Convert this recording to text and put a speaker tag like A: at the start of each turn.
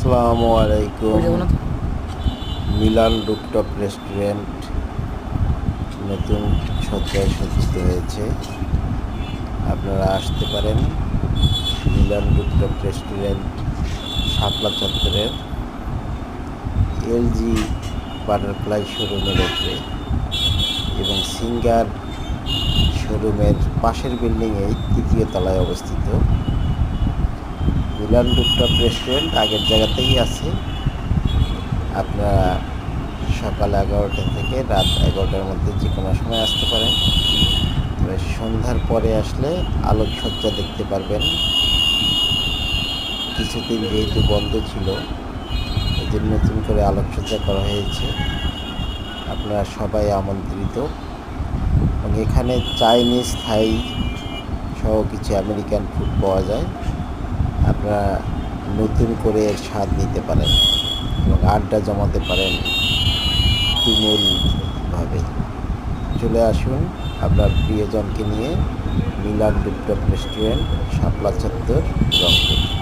A: আসসালামু আলাইকুম। Milan rooftop restaurant নতুন সজ্জায় সজ্জিত হয়েছে। আপনারা আসতে পারেন মিলান রুফটপ রেস্টুরেন্ট শাপলা চত্বরের এলজি বাটারফ্লাই শোরুমের উপরে এবং সিঙ্গার শোরুমের পাশের বিল্ডিংয়েই তৃতীয় তলায় অবস্থিত। মিলান রুফটপ রেস্টুরেন্ট আগের জায়গাতেই আছে। আপনারা সকাল 11টা থেকে রাত 11টার মধ্যে যে কোনো সময় আসতে পারেন। তবে সন্ধ্যার পরে আসলে আলোকসজ্জা দেখতে পারবেন। কিছুদিন যেহেতু বন্ধ ছিল, এদের নতুন করে আলোকসজ্জা করা হয়েছে। আপনারা সবাই আমন্ত্রিত। এবং এখানে চাইনিজ, থাই সহ কিছু আমেরিকান ফুড পাওয়া যায়। আপনারা নতুন করে এর স্বাদ নিতে পারেন এবং আড্ডা জমাতে পারেন তুমুলভাবে। চলে আসুন আপনার প্রিয়জনকে নিয়ে মিলান রুফটপ রেস্টুরেন্ট, শাপলা চত্বর, রংপুর।